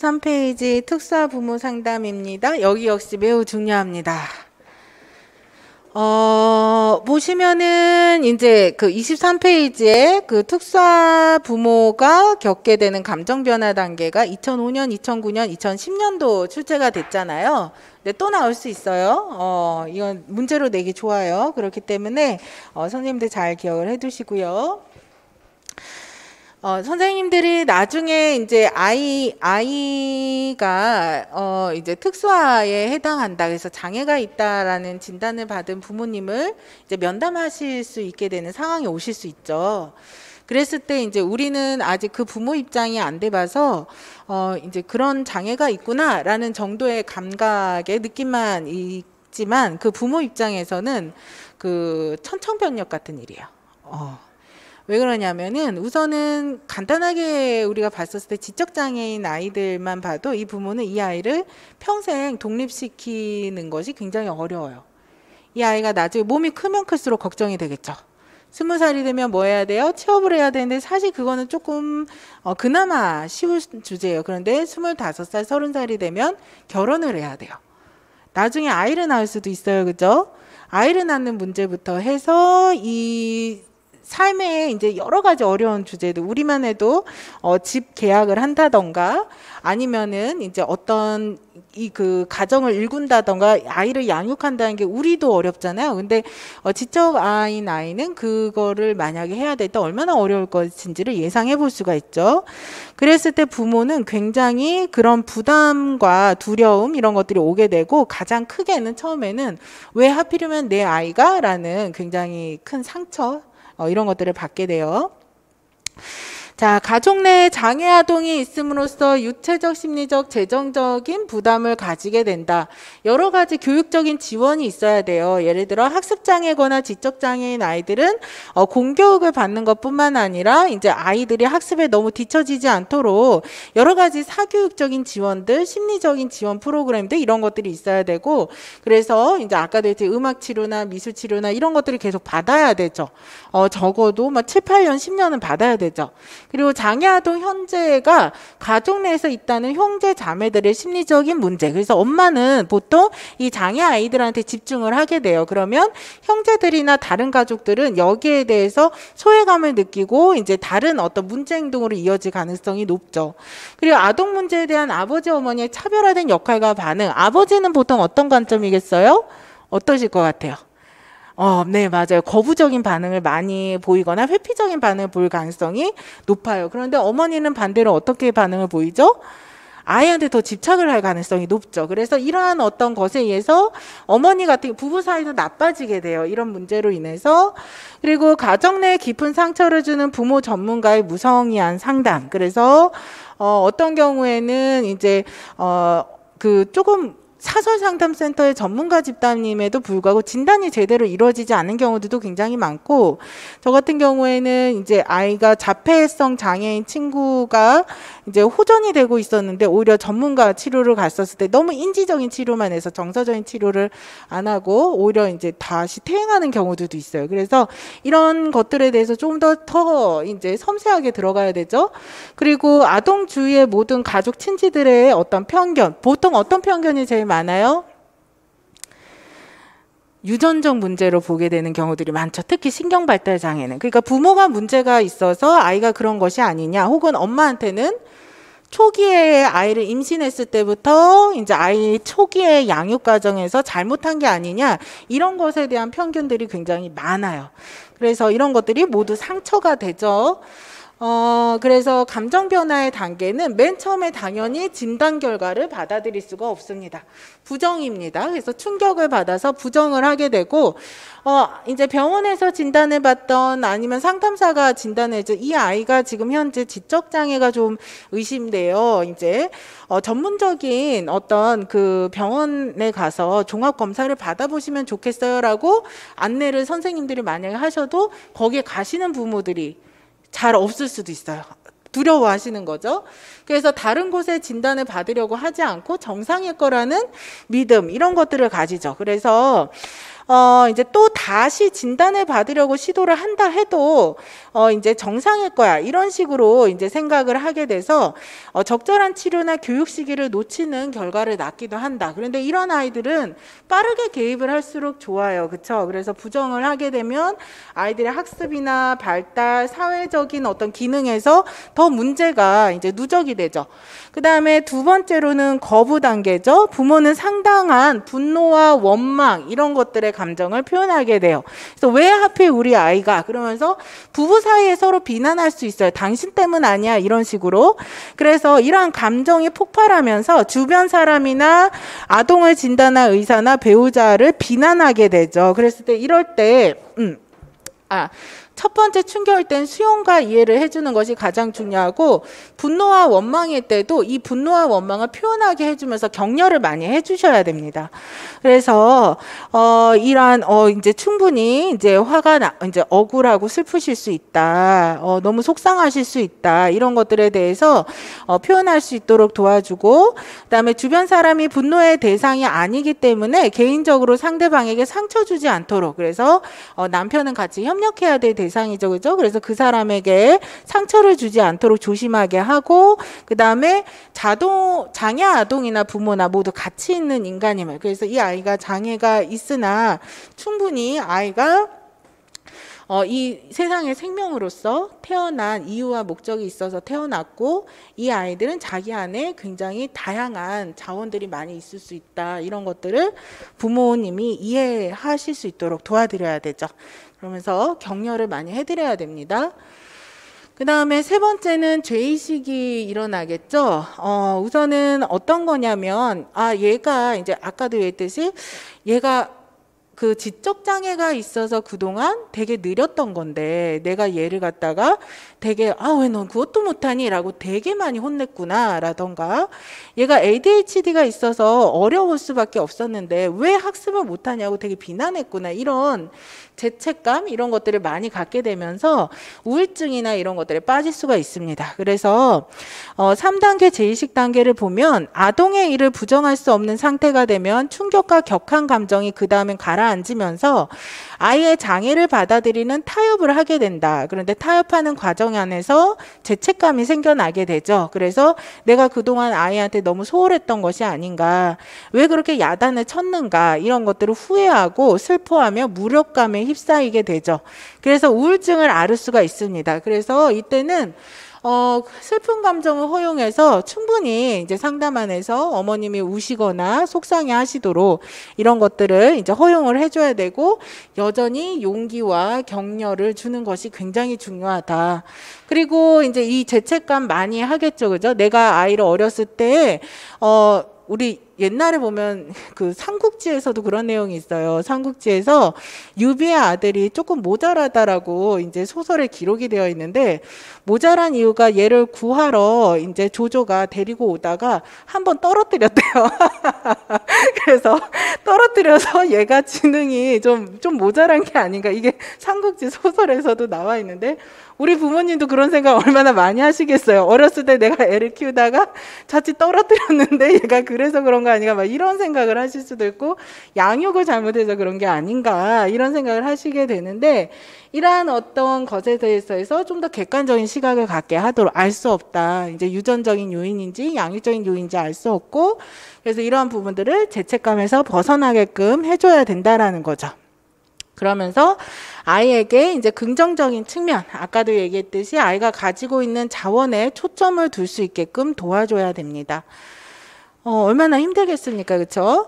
3페이지 특수화 부모 상담입니다. 여기 역시 매우 중요합니다. 보시면은 이제 그 23페이지에 그 특수화 부모가 겪게 되는 감정 변화 단계가 2005년, 2009년, 2010년도 출제가 됐잖아요. 근데 또 나올 수 있어요. 이건 문제로 내기 좋아요. 그렇기 때문에 선생님들 잘 기억을 해 두시고요. 선생님들이 나중에 이제 아이가 이제 특수화에 해당한다. 그래서 장애가 있다라는 진단을 받은 부모님을 이제 면담하실 수 있게 되는 상황이 오실 수 있죠. 그랬을 때 이제 우리는 아직 그 부모 입장이 안 돼 봐서 이제 그런 장애가 있구나라는 정도의 감각의 느낌만 있지만 그 부모 입장에서는 그 천청변력 같은 일이에요. 왜 그러냐면은 우선은 간단하게 우리가 봤었을 때 지적장애인 아이들만 봐도 이 부모는 이 아이를 평생 독립시키는 것이 굉장히 어려워요. 이 아이가 나중에 몸이 크면 클수록 걱정이 되겠죠. 20살이 되면 뭐 해야 돼요? 취업을 해야 되는데 사실 그거는 조금 그나마 쉬운 주제예요. 그런데 25살, 30살이 되면 결혼을 해야 돼요. 나중에 아이를 낳을 수도 있어요. 그죠? 아이를 낳는 문제부터 해서 이 삶에 이제 여러 가지 어려운 주제들 우리만 해도 집 계약을 한다던가 아니면은 이제 어떤 그 가정을 일군다던가 아이를 양육한다는 게 우리도 어렵잖아요. 근데 지적아인 아이는 그거를 만약에 해야 될 때 얼마나 어려울 것인지를 예상해 볼 수가 있죠. 그랬을 때 부모는 굉장히 그런 부담과 두려움 이런 것들이 오게 되고 가장 크게는 처음에는 왜 하필이면 내 아이가? 라는 굉장히 큰 상처 이런 것들을 받게 돼요. 자, 가족 내에 장애 아동이 있음으로써 유체적, 심리적, 재정적인 부담을 가지게 된다. 여러 가지 교육적인 지원이 있어야 돼요. 예를 들어 학습장애거나 지적장애인 아이들은 공교육을 받는 것뿐만 아니라 이제 아이들이 학습에 너무 뒤처지지 않도록 여러 가지 사교육적인 지원들, 심리적인 지원 프로그램들 이런 것들이 있어야 되고 그래서 이제 아까도 했듯이 음악 치료나 미술 치료나 이런 것들을 계속 받아야 되죠. 적어도 막 7, 8년, 10년은 받아야 되죠. 그리고 장애아동 현재가 가족 내에서 있다는 형제 자매들의 심리적인 문제. 그래서 엄마는 보통 이 장애 아이들한테 집중을 하게 돼요. 그러면 형제들이나 다른 가족들은 여기에 대해서 소외감을 느끼고 이제 다른 어떤 문제 행동으로 이어질 가능성이 높죠. 그리고 아동 문제에 대한 아버지 어머니의 차별화된 역할과 반응. 아버지는 보통 어떤 관점이겠어요? 어떠실 것 같아요? 네, 맞아요. 거부적인 반응을 많이 보이거나 회피적인 반응을 보일 가능성이 높아요. 그런데 어머니는 반대로 어떻게 반응을 보이죠? 아이한테 더 집착을 할 가능성이 높죠. 그래서 이러한 어떤 것에 의해서 어머니 같은 부부 사이도 나빠지게 돼요. 이런 문제로 인해서. 그리고 가정 내 깊은 상처를 주는 부모 전문가의 무성의한 상담. 그래서 어떤 경우에는 이제 그 조금 사설상담센터의 전문가 집단임에도 불구하고 진단이 제대로 이루어지지 않는 경우들도 굉장히 많고 저 같은 경우에는 이제 아이가 자폐성 장애인 친구가 이제 호전이 되고 있었는데 오히려 전문가 치료를 갔었을 때 너무 인지적인 치료만 해서 정서적인 치료를 안 하고 오히려 이제 다시 퇴행하는 경우들도 있어요. 그래서 이런 것들에 대해서 좀 더 이제 섬세하게 들어가야 되죠. 그리고 아동 주위의 모든 가족 친지들의 어떤 편견, 보통 어떤 편견이 제일 많아요? 유전적 문제로 보게 되는 경우들이 많죠. 특히 신경발달 장애는. 그러니까 부모가 문제가 있어서 아이가 그런 것이 아니냐 혹은 엄마한테는 초기에 아이를 임신했을 때부터 이제 아이 초기의 양육 과정에서 잘못한 게 아니냐 이런 것에 대한 편견들이 굉장히 많아요. 그래서 이런 것들이 모두 상처가 되죠. 그래서 감정 변화의 단계는 맨 처음에 당연히 진단 결과를 받아들일 수가 없습니다. 부정입니다. 그래서 충격을 받아서 부정을 하게 되고, 이제 병원에서 진단을 받던 아니면 상담사가 진단해줘 이 아이가 지금 현재 지적장애가 좀 의심돼요. 이제, 전문적인 어떤 그 병원에 가서 종합검사를 받아보시면 좋겠어요라고 안내를 선생님들이 만약에 하셔도 거기에 가시는 부모들이 잘 없을 수도 있어요. 두려워하시는 거죠. 그래서 다른 곳에 진단을 받으려고 하지 않고 정상일 거라는 믿음 이런 것들을 가지죠. 그래서 이제 또 다시 진단을 받으려고 시도를 한다 해도 이제 정상일 거야. 이런 식으로 이제 생각을 하게 돼서 적절한 치료나 교육 시기를 놓치는 결과를 낳기도 한다. 그런데 이런 아이들은 빠르게 개입을 할수록 좋아요. 그렇죠? 그래서 부정을 하게 되면 아이들의 학습이나 발달, 사회적인 어떤 기능에서 더 문제가 이제 누적이 되죠. 그 다음에 두 번째로는 거부 단계죠. 부모는 상당한 분노와 원망 이런 것들의 감정을 표현하게 돼요. 그래서 왜 하필 우리 아이가 그러면서 부부 사이에 서로 비난할 수 있어요. 당신 때문 아니야 이런 식으로. 그래서 이러한 감정이 폭발하면서 주변 사람이나 아동을 진단한 의사나 배우자를 비난하게 되죠. 그랬을 때 이럴 때 첫 번째 충격일 땐 수용과 이해를 해주는 것이 가장 중요하고, 분노와 원망일 때도 이 분노와 원망을 표현하게 해주면서 격려를 많이 해주셔야 됩니다. 그래서 이러한 이제 충분히 이제 화가 이제 억울하고 슬프실 수 있다, 너무 속상하실 수 있다, 이런 것들에 대해서 표현할 수 있도록 도와주고, 그다음에 주변 사람이 분노의 대상이 아니기 때문에 개인적으로 상대방에게 상처 주지 않도록, 그래서 남편은 같이 협력해야 될 대상이죠, 그죠? 그래서 그 사람에게 상처를 주지 않도록 조심하게 하고, 그 다음에 장애 아동이나 부모나 모두 같이 있는 인간임을, 그래서 이 아이가 장애가 있으나 충분히 아이가 이 세상의 생명으로서 태어난 이유와 목적이 있어서 태어났고, 이 아이들은 자기 안에 굉장히 다양한 자원들이 많이 있을 수 있다, 이런 것들을 부모님이 이해하실 수 있도록 도와드려야 되죠. 그러면서 격려를 많이 해드려야 됩니다. 그 다음에 세 번째는 죄의식이 일어나겠죠. 우선은 어떤 거냐면, 얘가 이제 아까도 얘기했듯이 얘가 그 지적 장애가 있어서 그동안 되게 느렸던 건데, 내가 얘를 갖다가 되게 왜 넌 그것도 못하니? 라고 되게 많이 혼냈구나 라던가, 얘가 ADHD가 있어서 어려울 수밖에 없었는데 왜 학습을 못하냐고 되게 비난했구나, 이런 죄책감 이런 것들을 많이 갖게 되면서 우울증이나 이런 것들에 빠질 수가 있습니다. 그래서 3단계 죄의식 단계를 보면, 아동의 일을 부정할 수 없는 상태가 되면 충격과 격한 감정이 그 다음엔 가라앉으면서 아이의 장애를 받아들이는 타협을 하게 된다. 그런데 타협하는 과정 안에서 죄책감이 생겨나게 되죠. 그래서 내가 그동안 아이한테 너무 소홀했던 것이 아닌가, 왜 그렇게 야단을 쳤는가, 이런 것들을 후회하고 슬퍼하며 무력감에 휩싸이게 되죠. 그래서 우울증을 앓을 수가 있습니다. 그래서 이때는 슬픈 감정을 허용해서 충분히 이제 상담 안에서 어머님이 우시거나 속상해 하시도록 이런 것들을 이제 허용을 해줘야 되고, 여전히 용기와 격려를 주는 것이 굉장히 중요하다. 그리고 이제 이 죄책감 많이 하겠죠, 그죠? 내가 아이를 어렸을 때 우리 옛날에 보면 그 삼국지에서도 그런 내용이 있어요. 삼국지에서 유비의 아들이 조금 모자라다라고 이제 소설에 기록이 되어 있는데, 모자란 이유가 얘를 구하러 이제 조조가 데리고 오다가 한번 떨어뜨렸대요. 그래서 떨어뜨려서 얘가 지능이 좀 모자란 게 아닌가, 이게 삼국지 소설에서도 나와 있는데, 우리 부모님도 그런 생각 얼마나 많이 하시겠어요. 어렸을 때 내가 애를 키우다가 자칫 떨어뜨렸는데 얘가 그래서 그런 거 아닌가, 막 이런 생각을 하실 수도 있고, 양육을 잘못해서 그런 게 아닌가, 이런 생각을 하시게 되는데, 이러한 어떤 것에 대해서 좀 더 객관적인 시각을 갖게 하도록, 알 수 없다, 이제 유전적인 요인인지 양육적인 요인인지 알 수 없고, 그래서 이러한 부분들을 죄책감에서 벗어나게끔 해줘야 된다라는 거죠. 그러면서 아이에게 이제 긍정적인 측면, 아까도 얘기했듯이 아이가 가지고 있는 자원에 초점을 둘 수 있게끔 도와줘야 됩니다. 얼마나 힘들겠습니까, 그렇죠?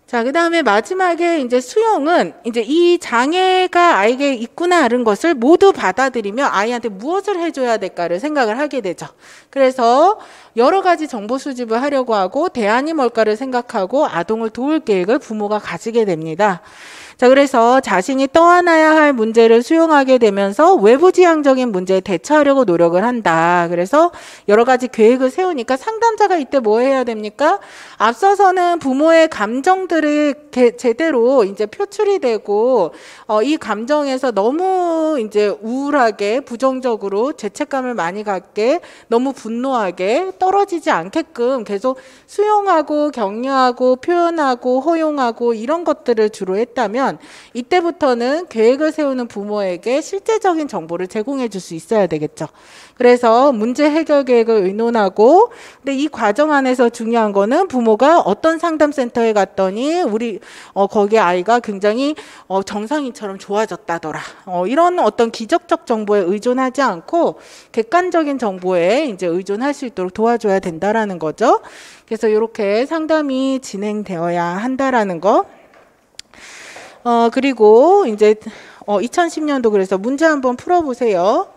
자, 그 다음에 마지막에 이제 수용은, 이제 이 장애가 아이에게 있구나라는 것을 모두 받아들이며 아이한테 무엇을 해줘야 될까를 생각을 하게 되죠. 그래서 여러 가지 정보 수집을 하려고 하고, 대안이 뭘까를 생각하고 아동을 도울 계획을 부모가 가지게 됩니다. 자, 그래서 자신이 떠안아야 할 문제를 수용하게 되면서 외부지향적인 문제에 대처하려고 노력을 한다. 그래서 여러 가지 계획을 세우니까 상담자가 이때 뭐 해야 됩니까? 앞서서는 부모의 감정들을 제대로 이제 표출이 되고, 이 감정에서 너무 이제 우울하게, 부정적으로 죄책감을 많이 갖게, 너무 분노하게 떨어지지 않게끔 계속 수용하고 격려하고 표현하고 허용하고 이런 것들을 주로 했다면, 되면 이때부터는 계획을 세우는 부모에게 실제적인 정보를 제공해 줄 수 있어야 되겠죠. 그래서 문제 해결 계획을 의논하고, 근데 이 과정 안에서 중요한 거는 부모가 어떤 상담센터에 갔더니 거기 아이가 굉장히 정상인처럼 좋아졌다더라. 이런 어떤 기적적 정보에 의존하지 않고 객관적인 정보에 이제 의존할 수 있도록 도와줘야 된다라는 거죠. 그래서 이렇게 상담이 진행되어야 한다라는 거. 그리고 이제 2010년도 그래서 문제 한번 풀어보세요.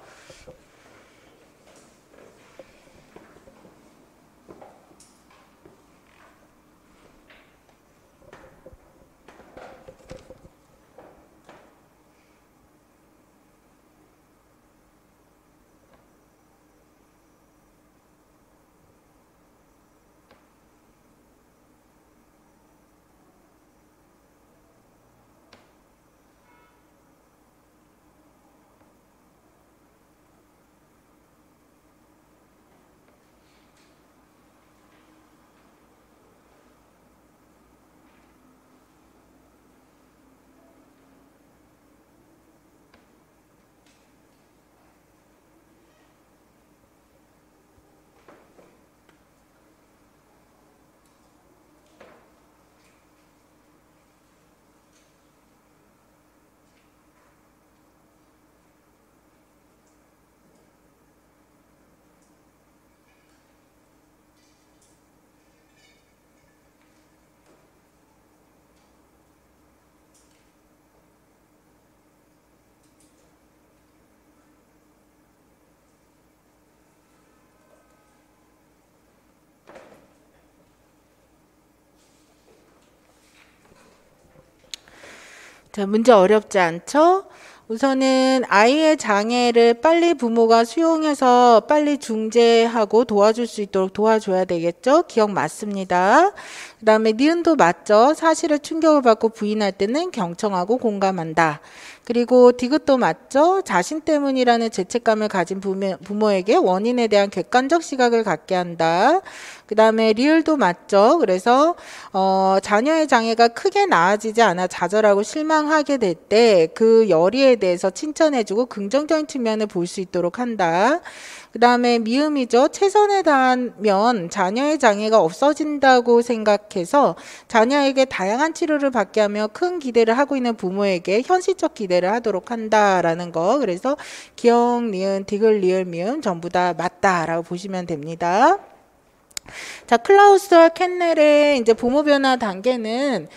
자, 문제 어렵지 않죠? 우선은 아이의 장애를 빨리 부모가 수용해서 빨리 중재하고 도와줄 수 있도록 도와줘야 되겠죠? 기억 맞습니다. 그 다음에 니은도 맞죠? 사실에 충격을 받고 부인할 때는 경청하고 공감한다. 그리고 디귿도 맞죠? 자신 때문이라는 죄책감을 가진 부모에게 원인에 대한 객관적 시각을 갖게 한다. 그 다음에 리을도 맞죠? 그래서 자녀의 장애가 크게 나아지지 않아 좌절하고 실망하게 될 때 그 열의에 대해서 칭찬해주고 긍정적인 측면을 볼 수 있도록 한다. 그 다음에 미음이죠. 최선을 다하면 자녀의 장애가 없어진다고 생각해서 자녀에게 다양한 치료를 받게 하며 큰 기대를 하고 있는 부모에게 현실적 기대를 하도록 한다라는 거. 그래서 기억, 니은, 디귿, 리을, 미음 전부 다 맞다라고 보시면 됩니다. 자, 클라우스와 캔넬의 이제 부모 변화 단계는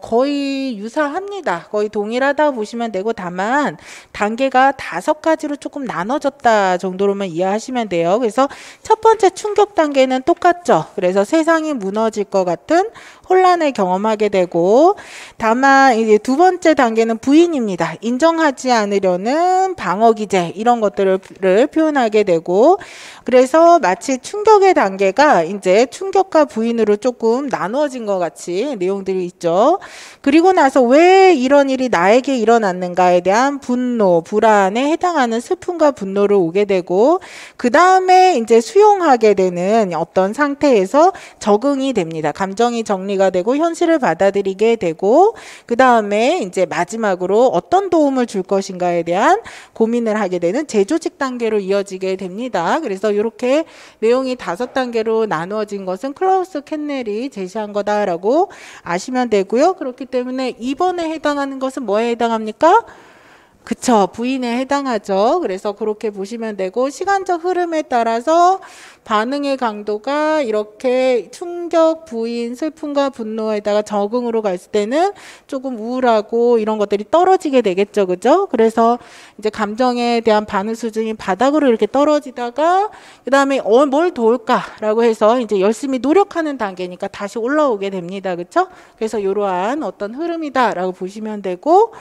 거의 유사합니다. 거의 동일하다고 보시면 되고, 다만 단계가 5가지로 조금 나눠졌다 정도로만 이해하시면 돼요. 그래서 첫 번째 충격 단계는 똑같죠. 그래서 세상이 무너질 것 같은 혼란을 경험하게 되고, 다만 이제 두 번째 단계는 부인입니다. 인정하지 않으려는 방어 기제 이런 것들을 표현하게 되고, 그래서 마치 충격의 단계가 이제 충격과 부인으로 조금 나누어진 것 같이 내용들이 있죠. 그리고 나서 왜 이런 일이 나에게 일어났는가에 대한 분노, 불안에 해당하는 슬픔과 분노를 오게 되고, 그 다음에 이제 수용하게 되는 어떤 상태에서 적응이 됩니다. 감정이 정리가 되고 현실을 받아들이게 되고, 그 다음에 이제 마지막으로 어떤 도움을 줄 것인가에 대한 고민을 하게 되는 재조직 단계로 이어지게 됩니다. 그래서 이렇게 내용이 5단계로 나누어진 것은 클라우스 캔넬이 제시한 거다라고 아시면 되고요. 그렇기 때문에 2번에 해당하는 것은 뭐에 해당합니까? 그쵸, 부인에 해당하죠. 그래서 그렇게 보시면 되고, 시간적 흐름에 따라서 반응의 강도가 이렇게 충격, 부인, 슬픔과 분노에다가 적응으로 갔을 때는 조금 우울하고 이런 것들이 떨어지게 되겠죠. 그죠? 그래서 이제 감정에 대한 반응 수준이 바닥으로 이렇게 떨어지다가, 그 다음에 뭘 도울까라고 해서 이제 열심히 노력하는 단계니까 다시 올라오게 됩니다. 그쵸? 그래서 이러한 어떤 흐름이다라고 보시면 되고,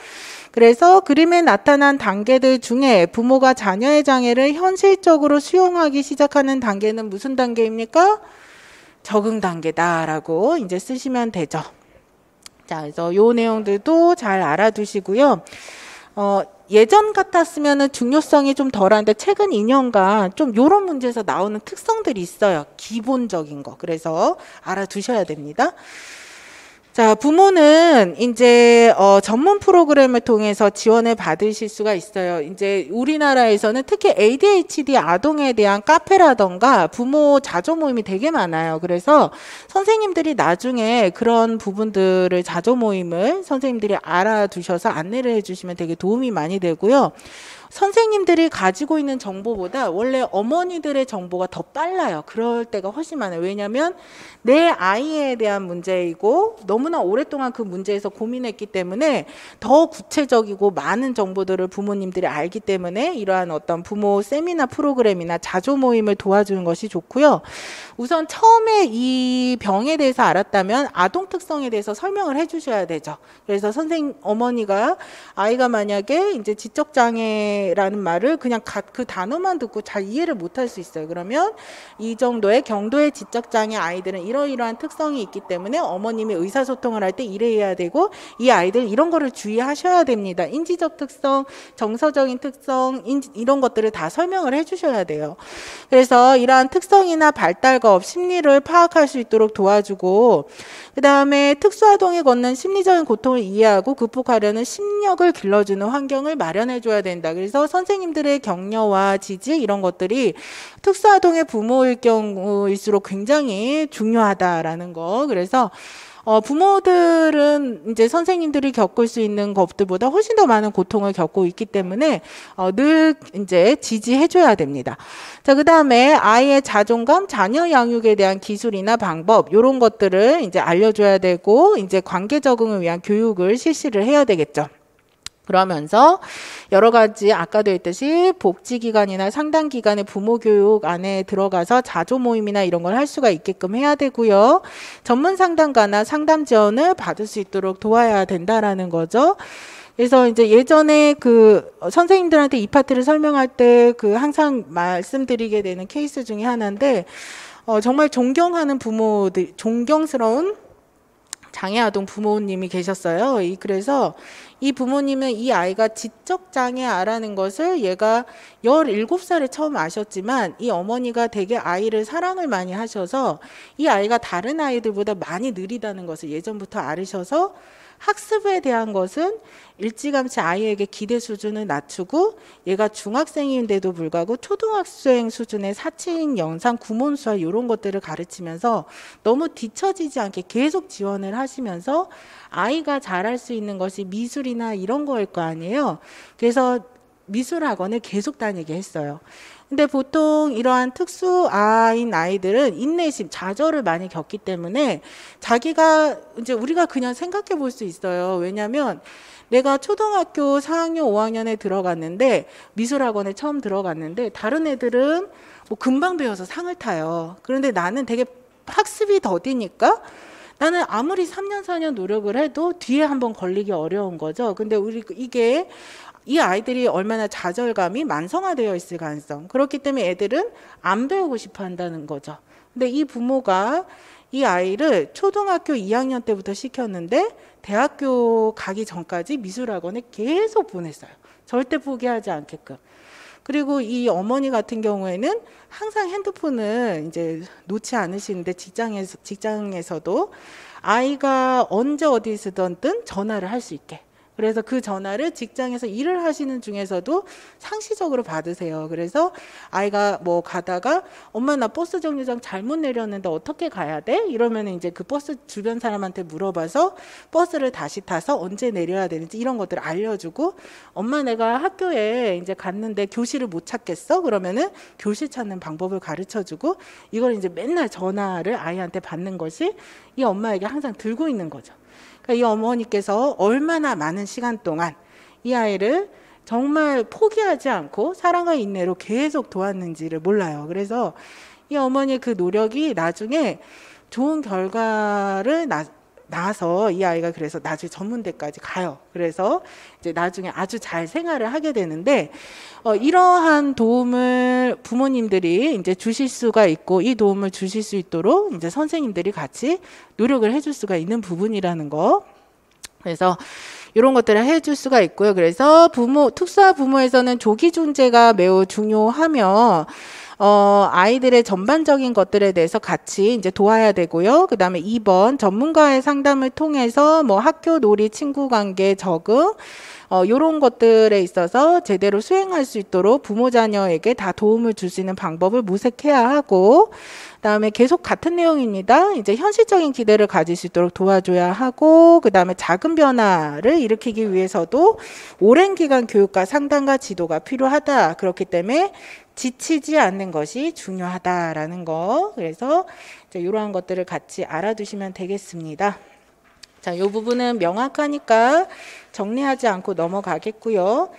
그래서 그림에 나타난 단계들 중에 부모가 자녀의 장애를 현실적으로 수용하기 시작하는 단계는 무슨 단계입니까? 적응 단계다라고 이제 쓰시면 되죠. 자, 그래서 요 내용들도 잘 알아두시고요. 예전 같았으면 중요성이 좀 덜한데 최근 2년간 좀 요런 문제에서 나오는 특성들이 있어요. 기본적인 거. 그래서 알아두셔야 됩니다. 자, 부모는 이제 전문 프로그램을 통해서 지원을 받으실 수가 있어요. 이제 우리나라에서는 특히 ADHD 아동에 대한 카페라던가 부모 자조 모임이 되게 많아요. 그래서 선생님들이 나중에 그런 부분들을 자조 모임을 선생님들이 알아두셔서 안내를 해주시면 되게 도움이 많이 되고요. 선생님들이 가지고 있는 정보보다 원래 어머니들의 정보가 더 빨라요. 그럴 때가 훨씬 많아요. 왜냐하면 내 아이에 대한 문제이고 너무나 오랫동안 그 문제에서 고민했기 때문에 더 구체적이고 많은 정보들을 부모님들이 알기 때문에 이러한 어떤 부모 세미나 프로그램이나 자조 모임을 도와주는 것이 좋고요. 우선 처음에 이 병에 대해서 알았다면 아동 특성에 대해서 설명을 해주셔야 되죠. 그래서 어머니가 아이가 만약에 이제 지적장애라는 말을 그냥 그 단어만 듣고 잘 이해를 못할 수 있어요. 그러면 이 정도의 경도의 지적장애 아이들은 이러이러한 특성이 있기 때문에 어머님이 의사소통을 할 때 이래야 되고 이 아이들 이런 거를 주의하셔야 됩니다. 인지적 특성, 정서적인 특성 이런 것들을 다 설명을 해주셔야 돼요. 그래서 이러한 특성이나 발달과 심리를 파악할 수 있도록 도와주고 그 다음에 특수아동이 겪는 심리적인 고통을 이해하고 극복하려는 심력을 길러주는 환경을 마련해 줘야 된다. 그래서 선생님들의 격려와 지지 이런 것들이 특수아동의 부모일 경우일수록 굉장히 중요하다라는 거. 그래서 부모들은 이제 선생님들이 겪을 수 있는 것들보다 훨씬 더 많은 고통을 겪고 있기 때문에 늘 이제 지지해줘야 됩니다. 자, 그 다음에 아이의 자존감, 자녀 양육에 대한 기술이나 방법 이런 것들을 이제 알려줘야 되고 이제 관계 적응을 위한 교육을 실시를 해야 되겠죠. 그러면서 여러 가지 아까도 했듯이 복지기관이나 상담기관의 부모교육 안에 들어가서 자조 모임이나 이런 걸 할 수가 있게끔 해야 되고요. 전문 상담가나 상담 지원을 받을 수 있도록 도와야 된다라는 거죠. 그래서 이제 예전에 그 선생님들한테 이 파트를 설명할 때 그 항상 말씀드리게 되는 케이스 중에 하나인데 정말 존경하는 부모들, 존경스러운 장애아동 부모님이 계셨어요. 그래서 이 부모님은 이 아이가 지적장애아라는 것을 얘가 17살에 처음 아셨지만 이 어머니가 되게 아이를 사랑을 많이 하셔서 이 아이가 다른 아이들보다 많이 느리다는 것을 예전부터 알으셔서 학습에 대한 것은 일찌감치 아이에게 기대 수준을 낮추고 얘가 중학생인데도 불구하고 초등학생 수준의 사칭, 영상, 구몬 수학 이런 것들을 가르치면서 너무 뒤처지지 않게 계속 지원을 하시면서 아이가 잘할 수 있는 것이 미술이나 이런 거일 거 아니에요. 그래서 미술 학원을 계속 다니게 했어요. 근데 보통 이러한 특수아인 아이들은 인내심, 좌절을 많이 겪기 때문에 자기가 이제 우리가 그냥 생각해 볼 수 있어요. 왜냐하면 내가 초등학교 4학년, 5학년에 들어갔는데 미술학원에 처음 들어갔는데 다른 애들은 뭐 금방 배워서 상을 타요. 그런데 나는 되게 학습이 더디니까 나는 아무리 3년, 4년 노력을 해도 뒤에 한번 걸리기 어려운 거죠. 근데 이게 이 아이들이 얼마나 좌절감이 만성화되어 있을 가능성. 그렇기 때문에 애들은 안 배우고 싶어 한다는 거죠. 근데 이 부모가 이 아이를 초등학교 2학년 때부터 시켰는데 대학교 가기 전까지 미술학원에 계속 보냈어요. 절대 포기하지 않게끔. 그리고 이 어머니 같은 경우에는 항상 핸드폰을 이제 놓지 않으시는데 직장에서도 아이가 언제 어디서든 전화를 할 수 있게. 그래서 그 전화를 직장에서 일을 하시는 중에서도 상시적으로 받으세요. 그래서 아이가 뭐 가다가 엄마 나 버스 정류장 잘못 내렸는데 어떻게 가야 돼? 이러면 이제 그 버스 주변 사람한테 물어봐서 버스를 다시 타서 언제 내려야 되는지 이런 것들을 알려주고 엄마 내가 학교에 이제 갔는데 교실을 못 찾겠어? 그러면은 교실 찾는 방법을 가르쳐주고 이걸 이제 맨날 전화를 아이한테 받는 것이 이 엄마에게 항상 들고 있는 거죠. 이 어머니께서 얼마나 많은 시간 동안 이 아이를 정말 포기하지 않고 사랑과 인내로 계속 도왔는지를 몰라요. 그래서 이 어머니의 그 노력이 나중에 좋은 결과를 나서 이 아이가 그래서 나중에 전문대까지 가요. 그래서 이제 나중에 아주 잘 생활을 하게 되는데 이러한 도움을 부모님들이 이제 주실 수가 있고 이 도움을 주실 수 있도록 이제 선생님들이 같이 노력을 해줄 수가 있는 부분이라는 거. 그래서 이런 것들을 해줄 수가 있고요. 그래서 특수아 부모에서는 조기 중재가 매우 중요하며 아이들의 전반적인 것들에 대해서 같이 이제 도와야 되고요. 그 다음에 2번 전문가의 상담을 통해서 뭐 학교 놀이 친구 관계 적응 요런 것들에 있어서 제대로 수행할 수 있도록 부모 자녀에게 다 도움을 줄 수 있는 방법을 모색해야 하고, 그다음에 계속 같은 내용입니다. 이제 현실적인 기대를 가질 수 있도록 도와줘야 하고, 그다음에 작은 변화를 일으키기 위해서도 오랜 기간 교육과 상담과 지도가 필요하다. 그렇기 때문에 지치지 않는 것이 중요하다라는 거. 그래서 이제 이러한 것들을 같이 알아두시면 되겠습니다. 자, 이 부분은 명확하니까 정리하지 않고 넘어가겠고요.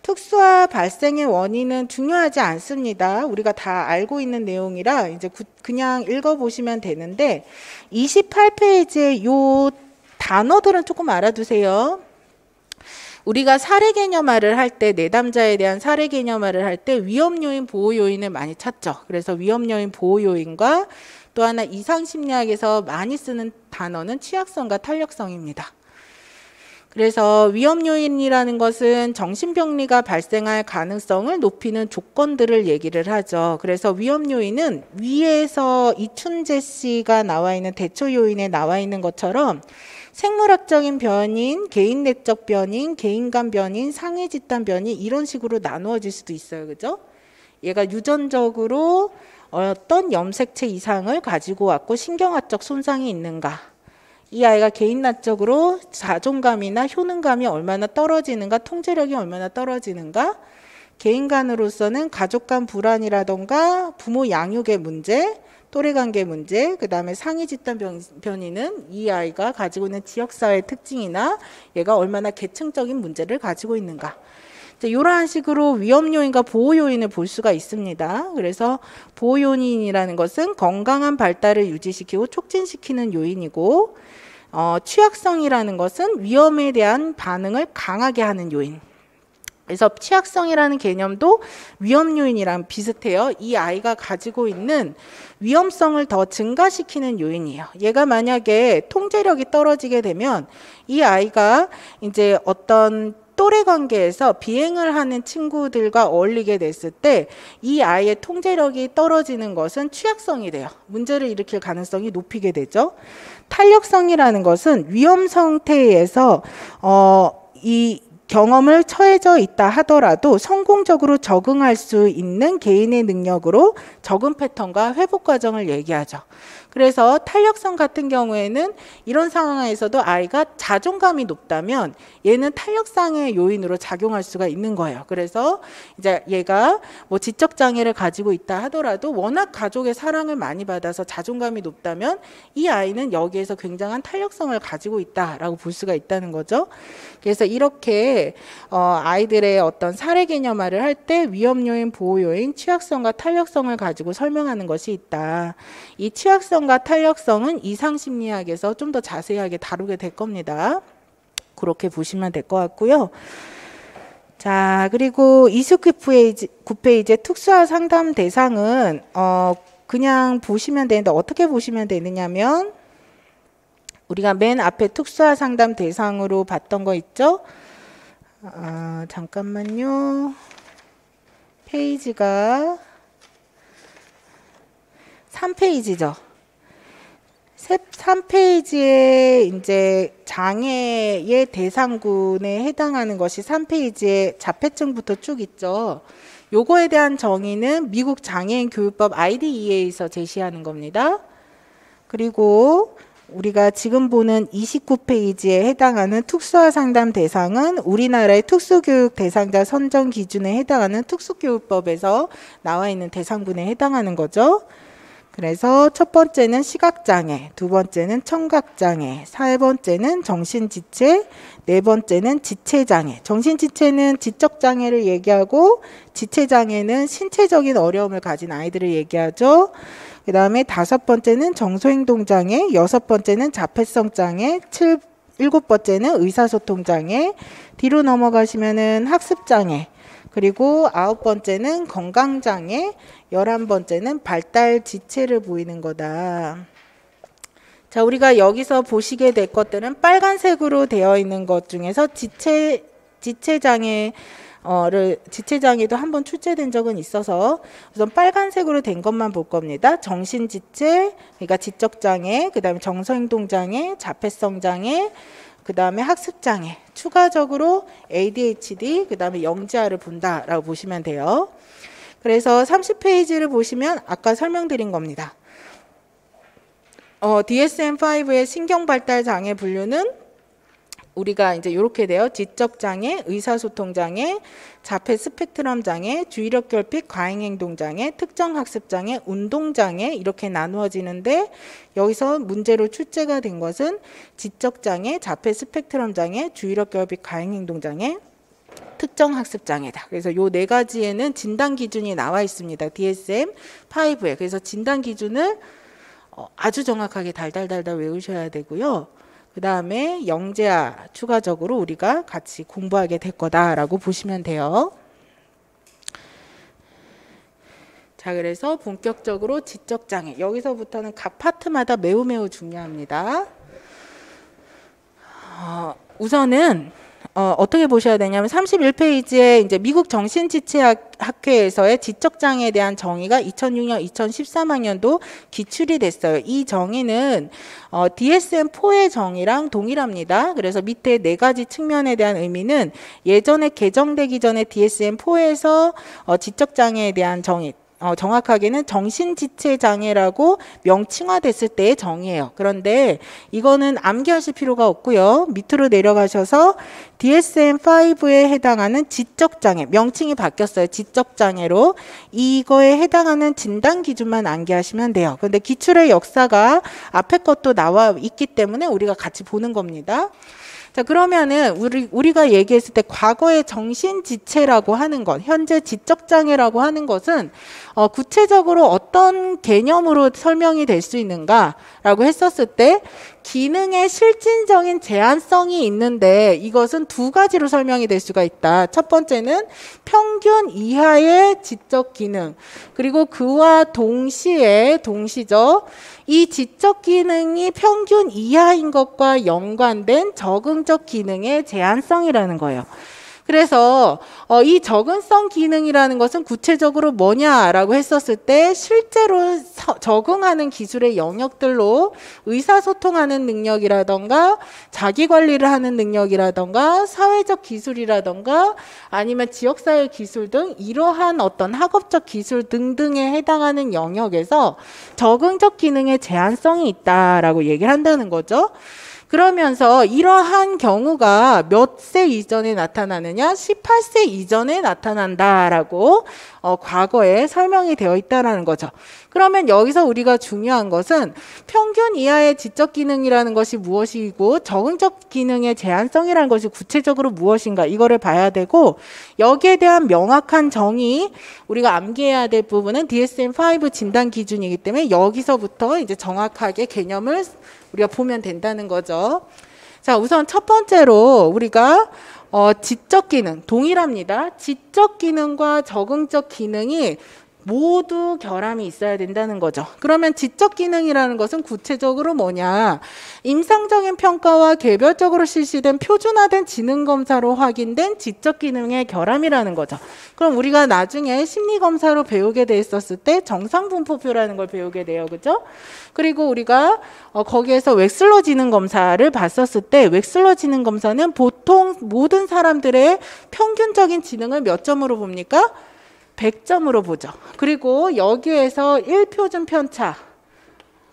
특수화 발생의 원인은 중요하지 않습니다. 우리가 다 알고 있는 내용이라 이제 그냥 읽어보시면 되는데 28페이지의 요 단어들은 조금 알아두세요. 우리가 사례 개념화를 할 때, 내담자에 대한 사례 개념화를 할 때 위험 요인, 보호 요인을 많이 찾죠. 그래서 위험 요인, 보호 요인과 또 하나 이상심리학에서 많이 쓰는 단어는 취약성과 탄력성입니다. 그래서 위험 요인이라는 것은 정신병리가 발생할 가능성을 높이는 조건들을 얘기를 하죠. 그래서 위험 요인은 위에서 이춘재 씨가 나와 있는 대처 요인에 나와 있는 것처럼 생물학적인 변인, 개인 내적 변인, 개인 간 변인, 상해 집단 변인 이런 식으로 나누어질 수도 있어요. 그죠? 얘가 유전적으로 어떤 염색체 이상을 가지고 왔고 신경학적 손상이 있는가, 이 아이가 개인학적으로 자존감이나 효능감이 얼마나 떨어지는가, 통제력이 얼마나 떨어지는가, 개인 간으로서는 가족 간 불안이라던가 부모 양육의 문제, 또래관계 문제, 그 다음에 상위 집단 변이는 이 아이가 가지고 있는 지역사회 특징이나 얘가 얼마나 계층적인 문제를 가지고 있는가. 이러한 식으로 위험 요인과 보호 요인을 볼 수가 있습니다. 그래서 보호 요인이라는 것은 건강한 발달을 유지시키고 촉진시키는 요인이고, 취약성이라는 것은 위험에 대한 반응을 강하게 하는 요인. 그래서 취약성이라는 개념도 위험 요인이랑 비슷해요. 이 아이가 가지고 있는 위험성을 더 증가시키는 요인이에요. 얘가 만약에 통제력이 떨어지게 되면 이 아이가 이제 어떤 또래 관계에서 비행을 하는 친구들과 어울리게 됐을 때 이 아이의 통제력이 떨어지는 것은 취약성이 돼요. 문제를 일으킬 가능성이 높이게 되죠. 탄력성이라는 것은 위험 상태에서 이 경험을 처해져 있다 하더라도 성공적으로 적응할 수 있는 개인의 능력으로 적응 패턴과 회복 과정을 얘기하죠. 그래서 탄력성 같은 경우에는 이런 상황에서도 아이가 자존감이 높다면 얘는 탄력성의 요인으로 작용할 수가 있는 거예요. 그래서 이제 얘가 뭐 지적 장애를 가지고 있다 하더라도 워낙 가족의 사랑을 많이 받아서 자존감이 높다면 이 아이는 여기에서 굉장한 탄력성을 가지고 있다라고 볼 수가 있다는 거죠. 그래서 이렇게 아이들의 어떤 사례 개념화를 할 때 위험 요인, 보호 요인, 취약성과 탄력성을 가지고 설명하는 것이 있다. 이 취약성과 탄력성은 이상심리학에서 좀 더 자세하게 다루게 될 겁니다. 그렇게 보시면 될 것 같고요. 자, 그리고 29페이지 특수화 상담 대상은 그냥 보시면 되는데 어떻게 보시면 되느냐면 우리가 맨 앞에 특수화 상담 대상으로 봤던 거 있죠? 잠깐만요. 페이지가 3페이지죠. 3페이지에 이제 장애의 대상군에 해당하는 것이 3페이지에 자폐증부터 쭉 있죠. 요거에 대한 정의는 미국 장애인 교육법 IDEA에서 제시하는 겁니다. 그리고 우리가 지금 보는 29페이지에 해당하는 특수화 상담 대상은 우리나라의 특수교육 대상자 선정 기준에 해당하는 특수교육법에서 나와 있는 대상군에 해당하는 거죠. 그래서 첫 번째는 시각장애, 두 번째는 청각장애, 세 번째는 정신지체, 네 번째는 지체장애. 정신지체는 지적장애를 얘기하고 지체장애는 신체적인 어려움을 가진 아이들을 얘기하죠. 그 다음에 다섯 번째는 정서행동장애, 여섯 번째는 자폐성장애, 일곱 번째는 의사소통장애, 뒤로 넘어가시면은 학습장애, 그리고 아홉 번째는 건강장애, 11번째는 발달 지체를 보이는 거다. 자, 우리가 여기서 보시게 될 것들은 빨간색으로 되어 있는 것 중에서 지체장애 지체장애도 한번 출제된 적은 있어서 우선 빨간색으로 된 것만 볼 겁니다. 정신지체, 그러니까 지적장애, 그 다음에 정서행동장애, 자폐성장애, 그 다음에 학습장애, 추가적으로 ADHD, 그 다음에 영재아를 본다라고 보시면 돼요. 그래서 30페이지를 보시면 아까 설명드린 겁니다. DSM-5의 신경발달장애 분류는 우리가 이제 이렇게 돼요. 지적장애, 의사소통장애, 자폐 스펙트럼 장애, 주의력 결핍, 과잉행동장애, 특정학습장애, 운동장애 이렇게 나누어지는데 여기서 문제로 출제가 된 것은 지적장애, 자폐 스펙트럼 장애, 주의력 결핍, 과잉행동장애, 특정학습장애다. 그래서 요 네 가지에는 진단 기준이 나와 있습니다. DSM-5에. 그래서 진단 기준을 아주 정확하게 달달달달 외우셔야 되고요. 그 다음에 영재아 추가적으로 우리가 같이 공부하게 될 거다라고 보시면 돼요. 자, 그래서 본격적으로 지적장애. 여기서부터는 각 파트마다 매우 중요합니다. 우선은 어떻게 보셔야 되냐면 31페이지에 이제 미국 정신지체학회에서의 지적장애에 대한 정의가 2006년, 2013학년도 기출이 됐어요. 이 정의는 DSM-4의 정의랑 동일합니다. 그래서 밑에 네 가지 측면에 대한 의미는 예전에 개정되기 전에 DSM-4에서 지적장애에 대한 정의, 정확하게는 정신지체장애라고 명칭화됐을 때의 정의예요. 그런데 이거는 암기하실 필요가 없고요. 밑으로 내려가셔서 DSM-5에 해당하는 지적장애, 명칭이 바뀌었어요. 지적장애로. 이거에 해당하는 진단 기준만 암기하시면 돼요. 그런데 기출의 역사가 앞에 것도 나와 있기 때문에 우리가 같이 보는 겁니다. 자, 그러면은 우리가 얘기했을 때 과거의 정신지체라고 하는 것, 현재 지적장애라고 하는 것은 구체적으로 어떤 개념으로 설명이 될 수 있는가라고 했었을 때 기능의 실질적인 제한성이 있는데 이것은 두 가지로 설명이 될 수가 있다. 첫 번째는 평균 이하의 지적 기능, 그리고 그와 동시죠. 이 지적 기능이 평균 이하인 것과 연관된 적응적 기능의 제한성이라는 거예요. 그래서 이 적응성 기능이라는 것은 구체적으로 뭐냐라고 했었을 때 실제로 적응하는 기술의 영역들로 의사소통하는 능력이라던가 자기관리를 하는 능력이라던가 사회적 기술이라던가 아니면 지역사회 기술 등 이러한 어떤 학업적 기술 등등에 해당하는 영역에서 적응적 기능의 제한성이 있다라고 얘기를 한다는 거죠. 그러면서 이러한 경우가 몇 세 이전에 나타나느냐? 18세 이전에 나타난다라고 과거에 설명이 되어 있다는 거죠. 그러면 여기서 우리가 중요한 것은 평균 이하의 지적 기능이라는 것이 무엇이고 적응적 기능의 제한성이라는 것이 구체적으로 무엇인가 이거를 봐야 되고 여기에 대한 명확한 정의 우리가 암기해야 될 부분은 DSM-5 진단 기준이기 때문에 여기서부터 이제 정확하게 개념을 우리가 보면 된다는 거죠. 자, 우선 첫 번째로 우리가 지적 기능 동일합니다. 지적 기능과 적응적 기능이 모두 결함이 있어야 된다는 거죠. 그러면 지적 기능이라는 것은 구체적으로 뭐냐? 임상적인 평가와 개별적으로 실시된 표준화된 지능 검사로 확인된 지적 기능의 결함이라는 거죠. 그럼 우리가 나중에 심리 검사로 배우게 돼 있었을 때 정상 분포표라는 걸 배우게 돼요. 그죠? 그리고 우리가 거기에서 웩슬러 지능 검사를 봤었을 때 웩슬러 지능 검사는 보통 모든 사람들의 평균적인 지능을 몇 점으로 봅니까? 100점으로 보죠. 그리고 여기에서 1표준 편차,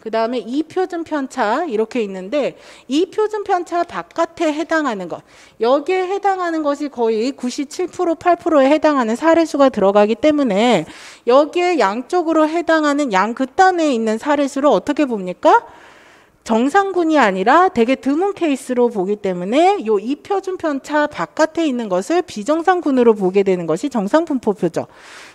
그 다음에 2표준 편차 이렇게 있는데 2표준 편차 바깥에 해당하는 것, 여기에 해당하는 것이 거의 97%, 8%에 해당하는 사례수가 들어가기 때문에 여기에 양쪽으로 해당하는 양 극단에 있는 사례수를 어떻게 봅니까? 정상군이 아니라 되게 드문 케이스로 보기 때문에 요 2표준 편차 바깥에 있는 것을 비정상군으로 보게 되는 것이 정상분포표죠.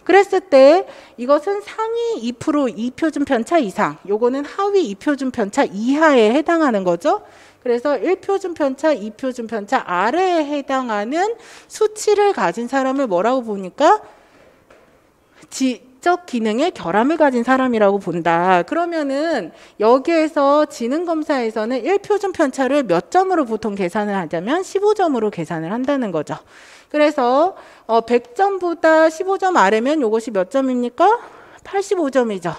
그랬을 때 이것은 상위 2% 2표준 편차 이상, 요거는 하위 2표준 편차 이하에 해당하는 거죠. 그래서 1표준 편차, 2표준 편차 아래에 해당하는 수치를 가진 사람을 뭐라고 보니까 지적 기능의 결함을 가진 사람이라고 본다. 그러면은 여기에서 지능검사에서는 1표준 편차를 몇 점으로 보통 계산을 하자면 15점으로 계산을 한다는 거죠. 그래서 100점보다 15점 아래면 이것이 몇 점입니까? 85점이죠.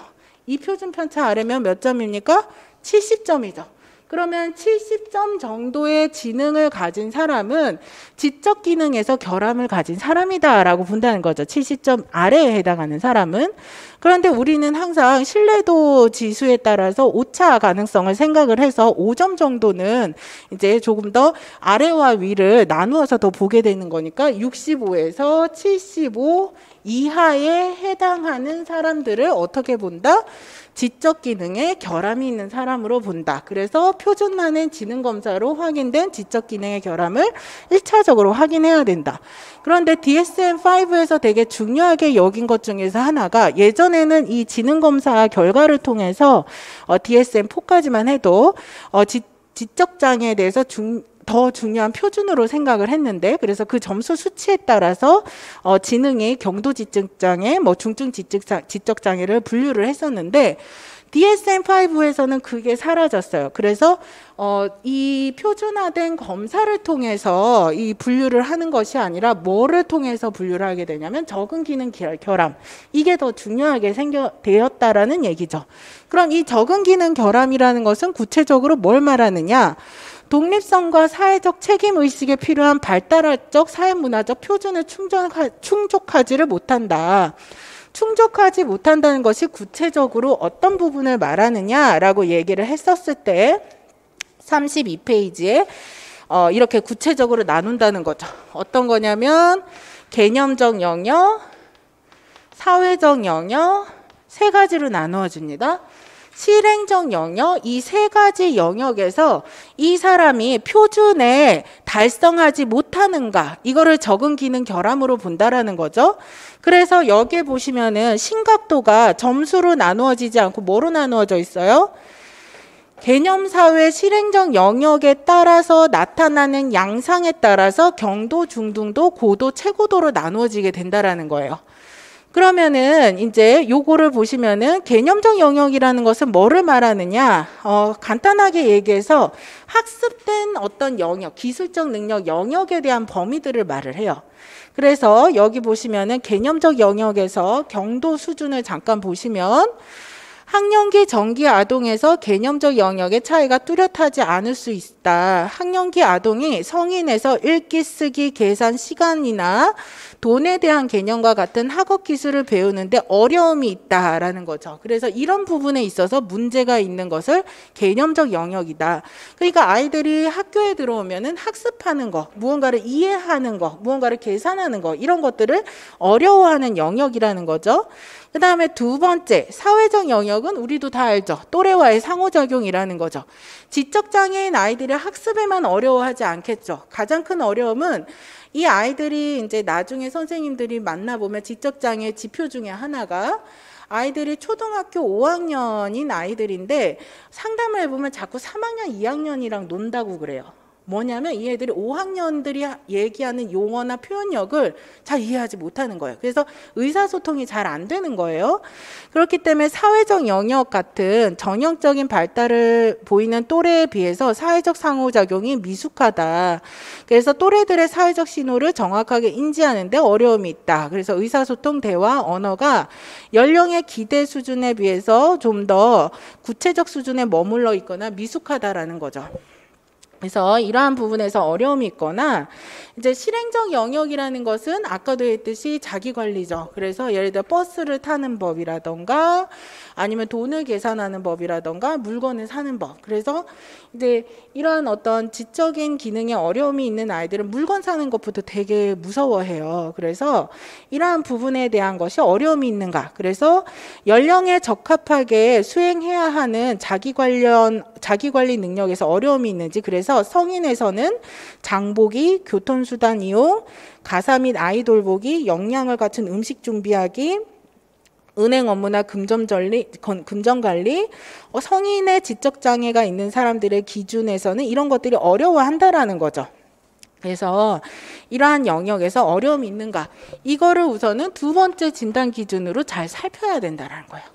2표준 편차 아래면 몇 점입니까? 70점이죠. 그러면 70점 정도의 지능을 가진 사람은 지적 기능에서 결함을 가진 사람이다라고 본다는 거죠. 70점 아래에 해당하는 사람은. 그런데 우리는 항상 신뢰도 지수에 따라서 오차 가능성을 생각을 해서 5점 정도는 이제 조금 더 아래와 위를 나누어서 더 보게 되는 거니까 65에서 75 이하에 해당하는 사람들을 어떻게 본다? 지적 기능에 결함이 있는 사람으로 본다. 그래서 표준만의 지능검사로 확인된 지적 기능의 결함을 1차적으로 확인해야 된다. 그런데 DSM-5에서 되게 중요하게 여긴 것 중에서 하나가 예전에는 이 지능검사 결과를 통해서 DSM-4까지만 해도 지적장애에 대해서 더 중요한 표준으로 생각을 했는데 그래서 그 점수 수치에 따라서 지능의 경도지적장애, 중증 지적장애를 분류를 했었는데 DSM-5에서는 그게 사라졌어요. 그래서 이 표준화된 검사를 통해서 이 분류를 하는 것이 아니라 뭐를 통해서 분류를 하게 되냐면 적응 기능 결함, 이게 더 중요하게 되었다라는 얘기죠. 그럼 이 적응 기능 결함이라는 것은 구체적으로 뭘 말하느냐? 독립성과 사회적 책임의식에 필요한 발달적 사회문화적 표준을 충족하지를 못한다. 충족하지 못한다는 것이 구체적으로 어떤 부분을 말하느냐라고 얘기를 했었을 때 32페이지에 이렇게 구체적으로 나눈다는 거죠. 어떤 거냐면 개념적 영역, 사회적 영역 세 가지로 나누어 줍니다. 실행적 영역, 이 세 가지 영역에서 이 사람이 표준에 달성하지 못하는가, 이거를 적응 기능 결함으로 본다라는 거죠. 그래서 여기에 보시면은 심각도가 점수로 나누어지지 않고 뭐로 나누어져 있어요? 개념사회 실행적 영역에 따라서 나타나는 양상에 따라서 경도, 중등도, 고도, 최고도로 나누어지게 된다라는 거예요. 그러면은 이제 요거를 보시면은 개념적 영역이라는 것은 뭐를 말하느냐? 간단하게 얘기해서 학습된 어떤 영역, 기술적 능력 영역에 대한 범위들을 말을 해요. 그래서 여기 보시면은 개념적 영역에서 경도 수준을 잠깐 보시면 학령기 전기 아동에서 개념적 영역의 차이가 뚜렷하지 않을 수 있다. 학령기 아동이 성인에서 읽기, 쓰기, 계산, 시간이나 돈에 대한 개념과 같은 학업 기술을 배우는데 어려움이 있다라는 거죠. 그래서 이런 부분에 있어서 문제가 있는 것을 개념적 영역이다. 그러니까 아이들이 학교에 들어오면은 학습하는 거, 무언가를 이해하는 거, 무언가를 계산하는 거, 이런 것들을 어려워하는 영역이라는 거죠. 그 다음에 두 번째, 사회적 영역은 우리도 다 알죠. 또래와의 상호작용이라는 거죠. 지적장애인 아이들이 학습에만 어려워하지 않겠죠. 가장 큰 어려움은 이 아이들이 이제 나중에 선생님들이 만나보면 지적장애 지표 중에 하나가 아이들이 초등학교 5학년인 아이들인데 상담을 해보면 자꾸 3학년, 2학년이랑 논다고 그래요. 뭐냐면 이 애들이 5학년들이 얘기하는 용어나 표현력을 잘 이해하지 못하는 거예요. 그래서 의사소통이 잘 안 되는 거예요. 그렇기 때문에 사회적 영역 같은 전형적인 발달을 보이는 또래에 비해서 사회적 상호작용이 미숙하다. 그래서 또래들의 사회적 신호를 정확하게 인지하는 데 어려움이 있다. 그래서 의사소통, 대화, 언어가 연령의 기대 수준에 비해서 좀 더 구체적 수준에 머물러 있거나 미숙하다라는 거죠. 그래서 이러한 부분에서 어려움이 있거나 이제 실행적 영역이라는 것은 아까도 했듯이 자기관리죠. 그래서 예를 들어 버스를 타는 법이라던가 아니면 돈을 계산하는 법이라던가 물건을 사는 법. 그래서 이제 이러한 어떤 지적인 기능에 어려움이 있는 아이들은 물건 사는 것부터 되게 무서워해요. 그래서 이러한 부분에 대한 것이 어려움이 있는가. 그래서 연령에 적합하게 수행해야 하는 자기관리 능력에서 어려움이 있는지, 그래서 성인에서는 장보기, 교통수단 이용, 가사 및 아이 돌보기, 역량을 갖춘 음식 준비하기, 은행 업무나 금전 관리, 성인의 지적 장애가 있는 사람들의 기준에서는 이런 것들이 어려워한다라는 거죠. 그래서 이러한 영역에서 어려움이 있는가, 이거를 우선은 두 번째 진단 기준으로 잘 살펴야 된다는 거예요.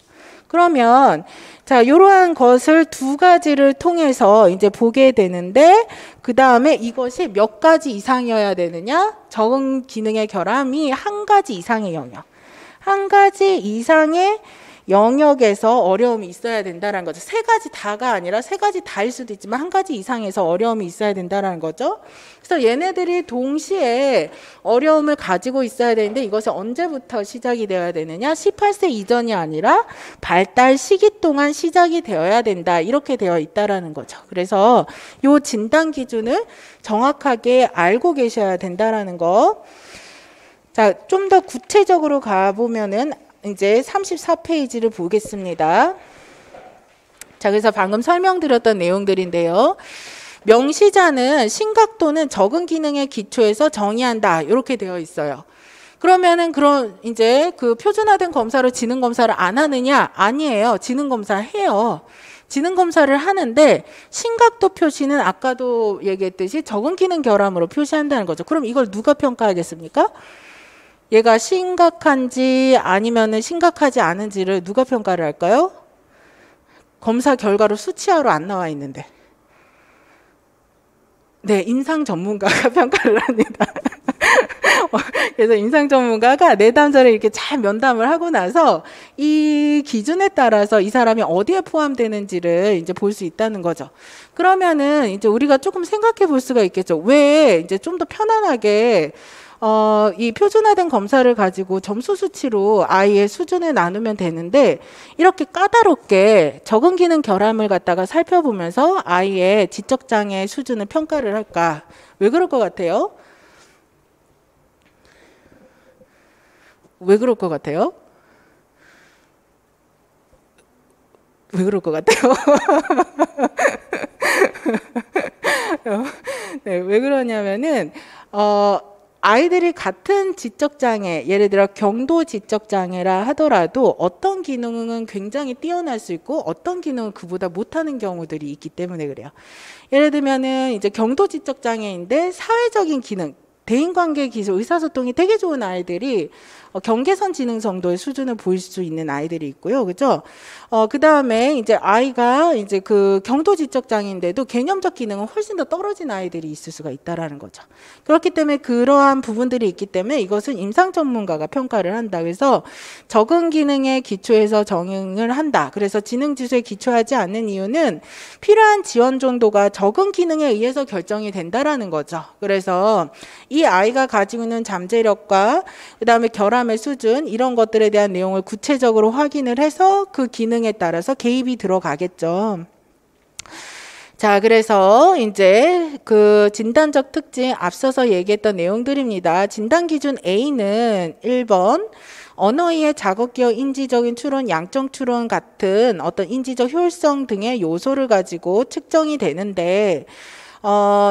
그러면 자, 이러한 것을 두 가지를 통해서 이제 보게 되는데, 그 다음에 이것이 몇 가지 이상이어야 되느냐? 적응 기능의 결함이 한 가지 이상의 영역, 한 가지 이상의 영역에서 어려움이 있어야 된다는 거죠. 세 가지 다가 아니라 세 가지 다일 수도 있지만 한 가지 이상에서 어려움이 있어야 된다는 거죠. 그래서 얘네들이 동시에 어려움을 가지고 있어야 되는데, 이것이 언제부터 시작이 되어야 되느냐? 18세 이전이 아니라 발달 시기 동안 시작이 되어야 된다, 이렇게 되어 있다라는 거죠. 그래서 이 진단 기준을 정확하게 알고 계셔야 된다라는 거. 자, 좀 더 구체적으로 가보면은 이제 34페이지를 보겠습니다. 자, 그래서 방금 설명드렸던 내용들인데요. 명시자는 심각도는 적응 기능의 기초에서 정의한다, 이렇게 되어 있어요. 그러면은 그런 이제 그 표준화된 검사로 지능 검사를 안 하느냐? 아니에요. 지능 검사 해요. 지능 검사를 하는데 심각도 표시는 아까도 얘기했듯이 적응 기능 결함으로 표시한다는 거죠. 그럼 이걸 누가 평가하겠습니까? 얘가 심각한지 아니면은 심각하지 않은지를 누가 평가를 할까요? 검사 결과로 수치화로 안 나와 있는데. 네, 임상 전문가가 평가를 합니다. 그래서 임상 전문가가 내담자를 이렇게 잘 면담을 하고 나서 이 기준에 따라서 이 사람이 어디에 포함되는지를 이제 볼 수 있다는 거죠. 그러면은 이제 우리가 조금 생각해 볼 수가 있겠죠. 왜 이제 좀 더 편안하게 이 표준화된 검사를 가지고 점수 수치로 아이의 수준을 나누면 되는데, 이렇게 까다롭게 적응 기능 결함을 갖다가 살펴보면서 아이의 지적장애 수준을 평가를 할까? 왜 그럴 것 같아요? 왜 그럴 것 같아요? 왜 그럴 것 같아요? 네, 왜 그러냐면은 아이들이 같은 지적장애, 예를 들어 경도 지적장애라 하더라도 어떤 기능은 굉장히 뛰어날 수 있고 어떤 기능은 그보다 못하는 경우들이 있기 때문에 그래요. 예를 들면은 이제 경도 지적장애인데 사회적인 기능, 대인관계 기술, 의사소통이 되게 좋은 아이들이 경계선 지능 정도의 수준을 보일 수 있는 아이들이 있고요. 그죠? 그 다음에 이제 아이가 이제 그 경도 지적 장애인데도 개념적 기능은 훨씬 더 떨어진 아이들이 있을 수가 있다라는 거죠. 그렇기 때문에 그러한 부분들이 있기 때문에 이것은 임상 전문가가 평가를 한다. 그래서 적응 기능의 기초에서 정응을 한다. 그래서 지능 지수에 기초하지 않는 이유는 필요한 지원 정도가 적응 기능에 의해서 결정이 된다라는 거죠. 그래서 이 아이가 가지고 있는 잠재력과 그다음에 결함의 수준, 이런 것들에 대한 내용을 구체적으로 확인을 해서 그 기능에 따라서 개입이 들어가겠죠. 자, 그래서 이제 그 진단적 특징 앞서서 얘기했던 내용들입니다. 진단 기준 A는 1번 언어이해 작업기어 인지적인 추론, 양적 추론 같은 어떤 인지적 효율성 등의 요소를 가지고 측정이 되는데,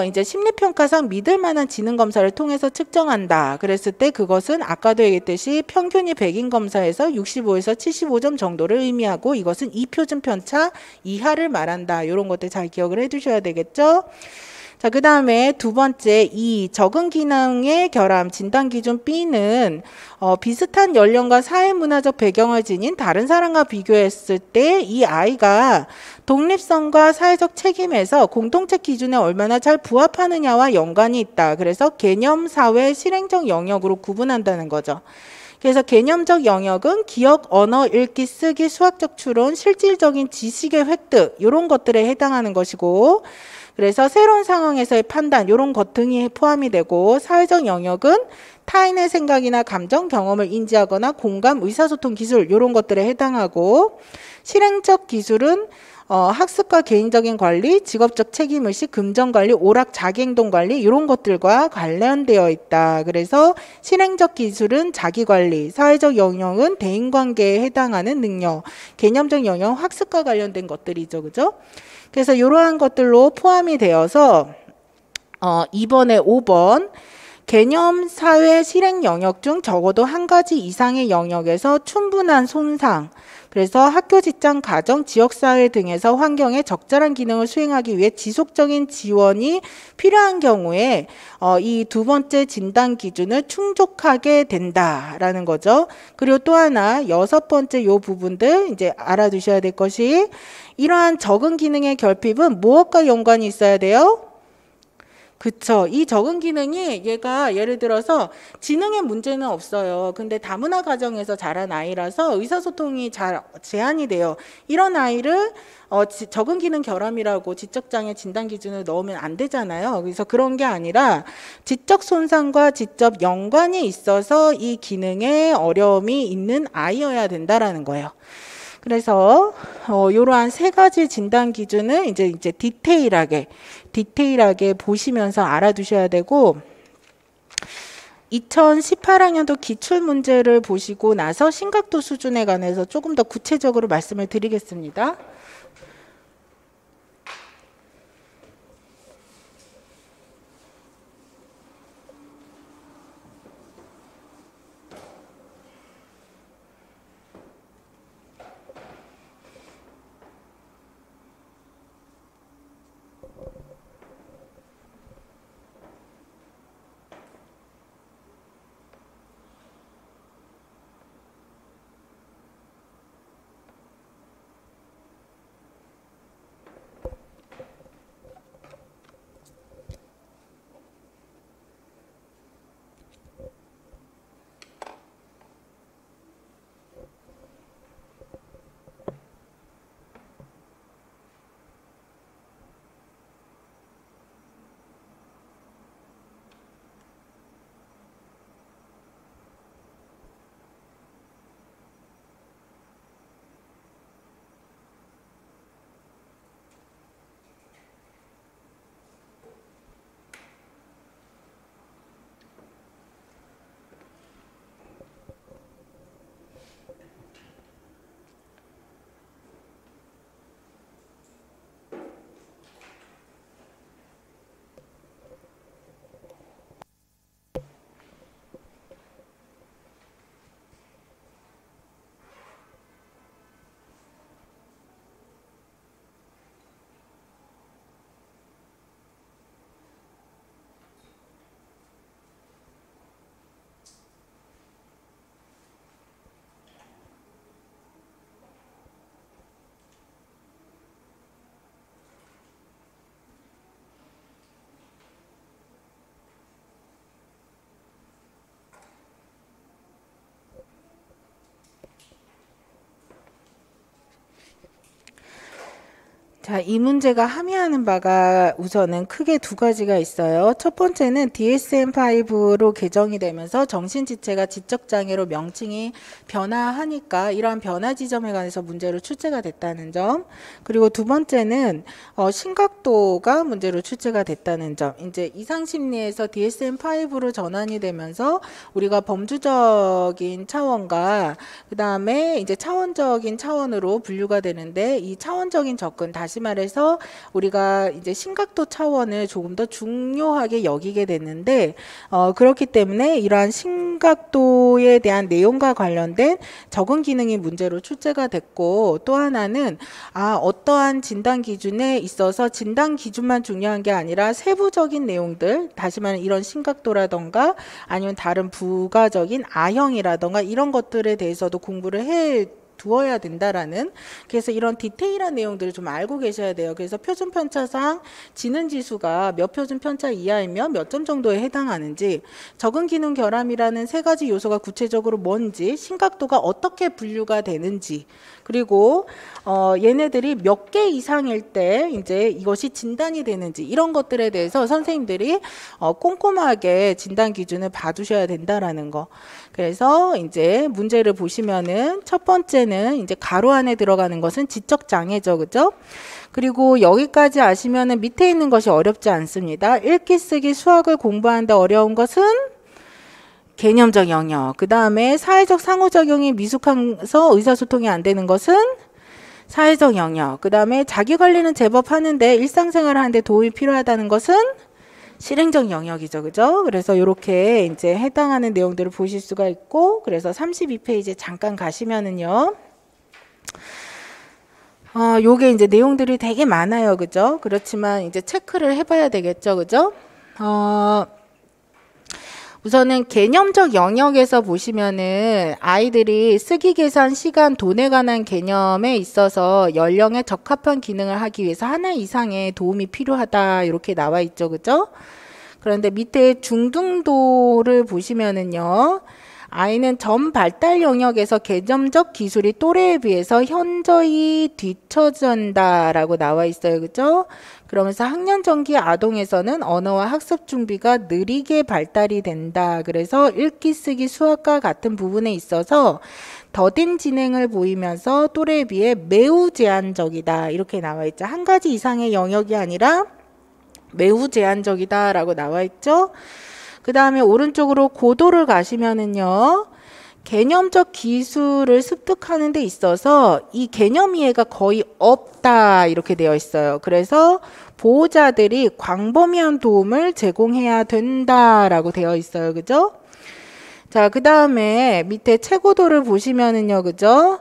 이제 심리평가상 믿을 만한 지능 검사를 통해서 측정한다. 그랬을 때 그것은 아까도 얘기했듯이 평균이 100인 검사에서 65에서 75점 정도를 의미하고, 이것은 2표준 편차 이하를 말한다. 이런 것들 잘 기억을 해 두셔야 되겠죠. 자, 그 다음에 두 번째, 이 적응 기능의 결함 진단 기준 B는 비슷한 연령과 사회문화적 배경을 지닌 다른 사람과 비교했을 때 이 아이가 독립성과 사회적 책임에서 공동체 기준에 얼마나 잘 부합하느냐와 연관이 있다. 그래서 개념, 사회, 실행적 영역으로 구분한다는 거죠. 그래서 개념적 영역은 기억, 언어, 읽기, 쓰기, 수학적 추론, 실질적인 지식의 획득, 이런 것들에 해당하는 것이고, 그래서 새로운 상황에서의 판단, 이런 것 등이 포함이 되고, 사회적 영역은 타인의 생각이나 감정, 경험을 인지하거나 공감, 의사소통 기술, 이런 것들에 해당하고, 실행적 기술은 학습과 개인적인 관리, 직업적 책임의식, 금전관리, 오락, 자기행동관리, 이런 것들과 관련되어 있다. 그래서 실행적 기술은 자기관리, 사회적 영역은 대인관계에 해당하는 능력, 개념적 영역은 학습과 관련된 것들이죠. 그죠? 그래서 이러한 것들로 포함이 되어서 2번에 5번 개념, 사회, 실행 영역 중 적어도 한 가지 이상의 영역에서 충분한 손상, 그래서 학교, 직장, 가정, 지역사회 등에서 환경에 적절한 기능을 수행하기 위해 지속적인 지원이 필요한 경우에 이 두 번째 진단 기준을 충족하게 된다라는 거죠. 그리고 또 하나 여섯 번째 요 부분들 이제 알아두셔야 될 것이 이러한 적응 기능의 결핍은 무엇과 연관이 있어야 돼요? 그쵸. 이 적응 기능이 얘가 예를 들어서 지능에 문제는 없어요. 근데 다문화 가정에서 자란 아이라서 의사소통이 잘 제한이 돼요. 이런 아이를 적응 기능 결함이라고 지적장애 진단 기준을 넣으면 안 되잖아요. 그래서 그런 게 아니라 지적 손상과 직접 연관이 있어서 이 기능에 어려움이 있는 아이여야 된다라는 거예요. 그래서 이러한 세 가지 진단 기준을 이제 디테일하게 보시면서 알아두셔야 되고 2018학년도 기출 문제를 보시고 나서 심각도 수준에 관해서 조금 더 구체적으로 말씀을 드리겠습니다. 자, 이 문제가 함의하는 바가 우선은 크게 두 가지가 있어요. 첫 번째는 DSM-5로 개정이 되면서 정신지체가 지적장애로 명칭이 변화하니까 이러한 변화 지점에 관해서 문제로 출제가 됐다는 점. 그리고 두 번째는 심각도가 문제로 출제가 됐다는 점. 이제 이상심리에서 DSM-5로 전환이 되면서 우리가 범주적인 차원과 그 다음에 이제 차원적인 차원으로 분류가 되는데 이 차원적인 접근 다시 말해서 우리가 이제 심각도 차원을 조금 더 중요하게 여기게 됐는데 그렇기 때문에 이러한 심각도에 대한 내용과 관련된 적응 기능이 문제로 출제가 됐고 또 하나는 어떠한 진단 기준에 있어서 진단 기준만 중요한 게 아니라 세부적인 내용들 다시 말해 이런 심각도라던가 아니면 다른 부가적인 아형이라던가 이런 것들에 대해서도 공부를 해 두어야 된다라는 그래서 이런 디테일한 내용들을 좀 알고 계셔야 돼요. 그래서 표준 편차상 지능 지수가 몇 표준 편차 이하이면 몇 점 정도에 해당하는지 적응 기능 결함이라는 세 가지 요소가 구체적으로 뭔지 심각도가 어떻게 분류가 되는지 그리고 얘네들이 몇 개 이상일 때 이제 이것이 진단이 되는지 이런 것들에 대해서 선생님들이 꼼꼼하게 진단 기준을 봐두셔야 된다라는 거. 그래서 이제 문제를 보시면은 첫 번째는 이제 가로 안에 들어가는 것은 지적 장애죠, 그죠? 그리고 여기까지 아시면은 밑에 있는 것이 어렵지 않습니다. 읽기, 쓰기, 수학을 공부하는데 어려운 것은 개념적 영역. 그 다음에 사회적 상호작용이 미숙해서 의사소통이 안 되는 것은 사회적 영역. 그 다음에 자기 관리는 제법 하는데 일상생활을 하는데 도움이 필요하다는 것은 실행적 영역이죠. 그죠? 그래서 이렇게 이제 해당하는 내용들을 보실 수가 있고, 그래서 32페이지에 잠깐 가시면은요. 요게 이제 내용들이 되게 많아요. 그죠? 그렇지만 이제 체크를 해봐야 되겠죠. 그죠? 우선은 개념적 영역에서 보시면은 아이들이 쓰기, 계산, 시간, 돈에 관한 개념에 있어서 연령에 적합한 기능을 하기 위해서 하나 이상의 도움이 필요하다. 이렇게 나와 있죠. 그죠? 그런데 밑에 중등도를 보시면은요. 아이는 전 발달 영역에서 개념적 기술이 또래에 비해서 현저히 뒤처진다라고 나와 있어요. 그죠? 그러면서 학년 전기 아동에서는 언어와 학습 준비가 느리게 발달이 된다. 그래서 읽기, 쓰기, 수학과 같은 부분에 있어서 더딘 진행을 보이면서 또래에 비해 매우 제한적이다. 이렇게 나와 있죠. 한 가지 이상의 영역이 아니라 매우 제한적이다라고 나와 있죠. 그 다음에 오른쪽으로 고도를 가시면은요. 개념적 기술을 습득하는 데 있어서 이 개념 이해가 거의 없다 이렇게 되어 있어요. 그래서 보호자들이 광범위한 도움을 제공해야 된다라고 되어 있어요. 그죠? 자, 그 다음에 밑에 최고도를 보시면은요. 그죠?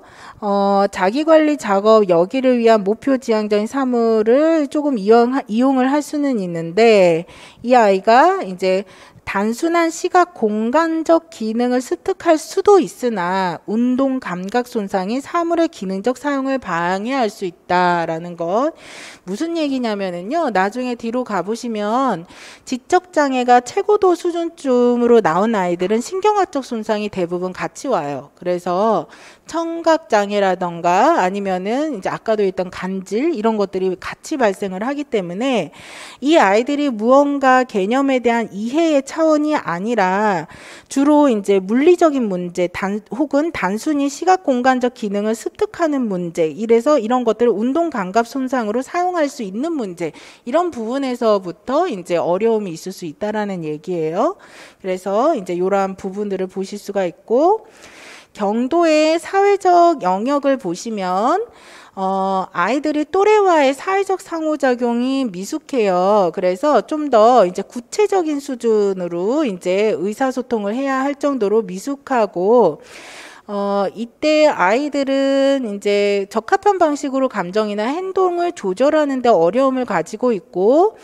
자기관리 작업 여기를 위한 목표 지향적인 사물을 조금 이용을 할 수는 있는데 이 아이가 이제 단순한 시각 공간적 기능을 습득할 수도 있으나 운동 감각 손상이 사물의 기능적 사용을 방해할 수 있다라는 것. 무슨 얘기냐면은요. 나중에 뒤로 가보시면 지적 장애가 최고도 수준쯤으로 나온 아이들은 신경학적 손상이 대부분 같이 와요. 그래서 청각 장애라던가 아니면은 이제 아까도 했던 간질 이런 것들이 같이 발생을 하기 때문에 이 아이들이 무언가 개념에 대한 이해의 차원이 아니라 주로 이제 물리적인 문제 혹은 단순히 시각 공간적 기능을 습득하는 문제 이래서 이런 것들을 운동 감각 손상으로 사용할 수 있는 문제 이런 부분에서부터 이제 어려움이 있을 수 있다라는 얘기예요. 그래서 이제 이러한 부분들을 보실 수가 있고 경도의 사회적 영역을 보시면 아이들이 또래와의 사회적 상호작용이 미숙해요. 그래서 좀 더 이제 구체적인 수준으로 이제 의사소통을 해야 할 정도로 미숙하고 이때 아이들은 이제 적합한 방식으로 감정이나 행동을 조절하는 데 어려움을 가지고 있고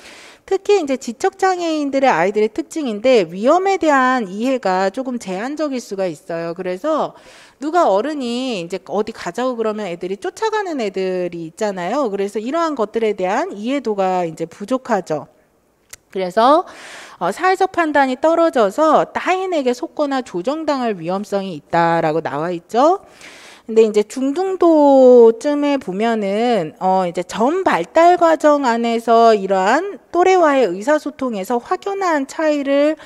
특히 이제 지적장애인들의 아이들의 특징인데 위험에 대한 이해가 조금 제한적일 수가 있어요. 그래서 누가 어른이 이제 어디 가자고 그러면 애들이 쫓아가는 애들이 있잖아요. 그래서 이러한 것들에 대한 이해도가 이제 부족하죠. 그래서 사회적 판단이 떨어져서 타인에게 속거나 조정당할 위험성이 있다라고 나와 있죠. 근데 이제 중등도쯤에 보면은 이제 전 발달 과정 안에서 이러한 또래와의 의사소통에서 확연한 차이를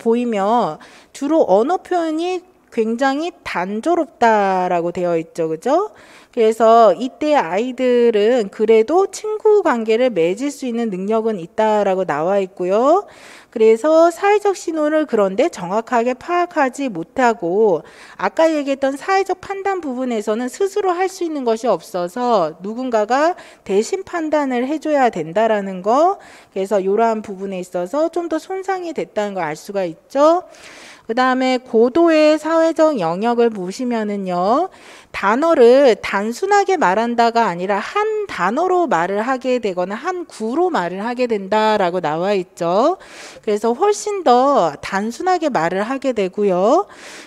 보이며 주로 언어 표현이 굉장히 단조롭다라고 되어 있죠. 그죠? 그래서 이때 아이들은 그래도 친구 관계를 맺을 수 있는 능력은 있다라고 나와 있고요. 그래서 사회적 신호를 그런데 정확하게 파악하지 못하고 아까 얘기했던 사회적 판단 부분에서는 스스로 할 수 있는 것이 없어서 누군가가 대신 판단을 해줘야 된다라는 거. 그래서 이러한 부분에 있어서 좀 더 손상이 됐다는 걸 알 수가 있죠. 그 다음에 고도의 사회적 영역을 보시면은요. 단어를 단순하게 말한다가 아니라 한 단어로 말을 하게 되거나 한 구로 말을 하게 된다라고 나와 있죠. 그래서 훨씬 더 단순하게 말을 하게 되고요.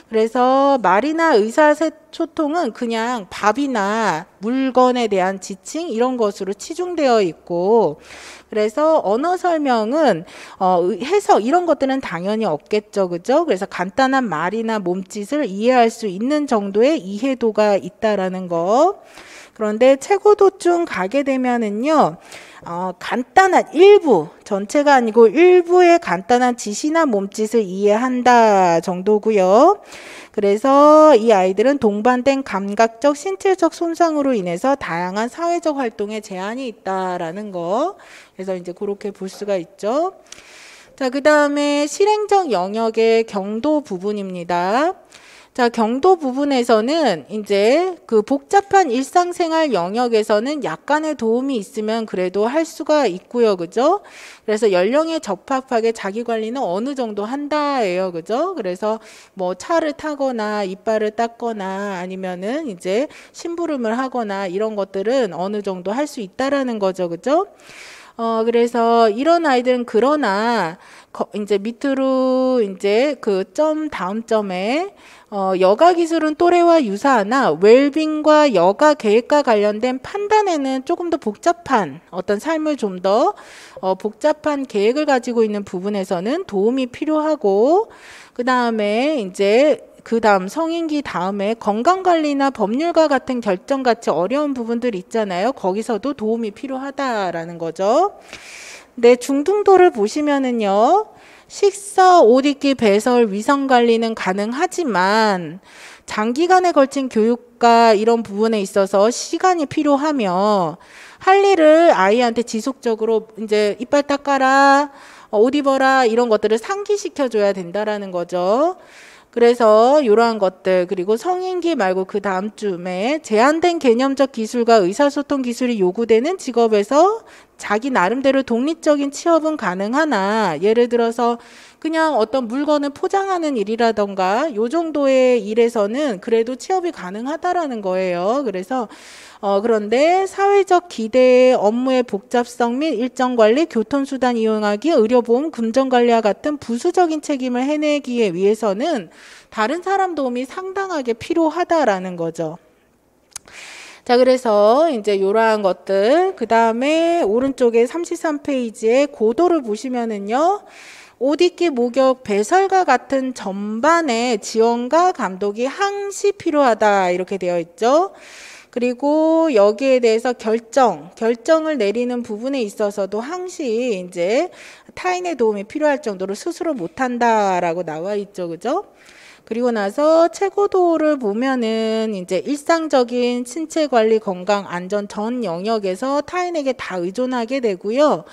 그래서 말이나 의사소통은 그냥 밥이나 물건에 대한 지칭 이런 것으로 치중되어 있고 그래서 언어 설명은 해석 이런 것들은 당연히 없겠죠. 그죠? 그래서 간단한 말이나 몸짓을 이해할 수 있는 정도의 이해도가 있다라는 거. 그런데 최고도쯤 가게 되면은요. 간단한 일부, 전체가 아니고 일부의 간단한 지시나 몸짓을 이해한다 정도고요. 그래서 이 아이들은 동반된 감각적, 신체적 손상으로 인해서 다양한 사회적 활동에 제한이 있다라는 거. 그래서 이제 그렇게 볼 수가 있죠. 자, 그 다음에 실행적 영역의 경도 부분입니다. 자, 경도 부분에서는 이제 그 복잡한 일상생활 영역에서는 약간의 도움이 있으면 그래도 할 수가 있고요. 그죠? 그래서 연령에 적합하게 자기 관리는 어느 정도 한다예요. 그죠? 그래서 뭐 차를 타거나 이빨을 닦거나 아니면은 이제 심부름을 하거나 이런 것들은 어느 정도 할 수 있다라는 거죠. 그죠? 그래서 이런 아이들은 그러나 이제 밑으로 이제 그 점 다음 점에 여가 기술은 또래와 유사하나 웰빙과 여가 계획과 관련된 판단에는 조금 더 복잡한 어떤 삶을 좀 더 복잡한 계획을 가지고 있는 부분에서는 도움이 필요하고 그 다음 성인기 다음에 건강관리나 법률과 같은 결정 같이 어려운 부분들 있잖아요. 거기서도 도움이 필요하다라는 거죠. 네, 중등도를 보시면은요. 식사, 옷 입기, 배설, 위생 관리는 가능하지만 장기간에 걸친 교육과 이런 부분에 있어서 시간이 필요하며 할 일을 아이한테 지속적으로 이제 이빨 닦아라, 옷 입어라 이런 것들을 상기시켜 줘야 된다라는 거죠. 그래서 이러한 것들 그리고 성인기 말고 그 다음 쯤에 제한된 개념적 기술과 의사소통 기술이 요구되는 직업에서 자기 나름대로 독립적인 취업은 가능하나 예를 들어서 그냥 어떤 물건을 포장하는 일이라던가 요 정도의 일에서는 그래도 취업이 가능하다라는 거예요. 그래서 그런데 사회적 기대, 업무의 복잡성 및 일정 관리, 교통수단 이용하기, 의료보험, 금전관리와 같은 부수적인 책임을 해내기 위해서는 다른 사람 도움이 상당하게 필요하다라는 거죠. 자, 그래서 이제 이러한 것들, 그 다음에 오른쪽에 33페이지에 고도를 보시면은요, 옷 입기, 목욕, 배설과 같은 전반의 지원과 감독이 항시 필요하다 이렇게 되어 있죠. 그리고 여기에 대해서 결정을 내리는 부분에 있어서도 항시 이제 타인의 도움이 필요할 정도로 스스로 못한다라고 나와 있죠, 그죠? 그리고 나서 최고도를 보면은 이제 일상적인 신체 관리, 건강, 안전 전 영역에서 타인에게 다 의존하게 되고요.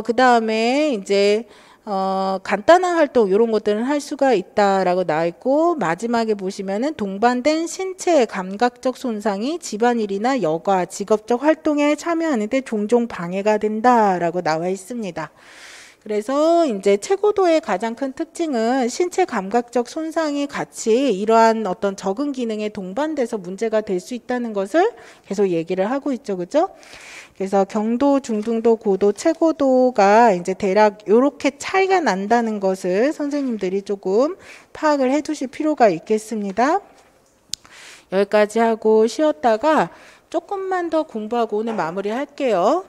그 다음에 이제 간단한 활동 이런 것들은 할 수가 있다라고 나와 있고 마지막에 보시면은 동반된 신체 감각적 손상이 집안일이나 여가, 직업적 활동에 참여하는데 종종 방해가 된다라고 나와 있습니다. 그래서 이제 최고도의 가장 큰 특징은 신체 감각적 손상이 같이 이러한 어떤 적응 기능에 동반돼서 문제가 될 수 있다는 것을 계속 얘기를 하고 있죠, 그죠? 그래서 경도, 중등도, 고도, 최고도가 이제 대략 이렇게 차이가 난다는 것을 선생님들이 조금 파악을 해두실 필요가 있겠습니다. 여기까지 하고 쉬었다가 조금만 더 공부하고 오늘 마무리 할게요.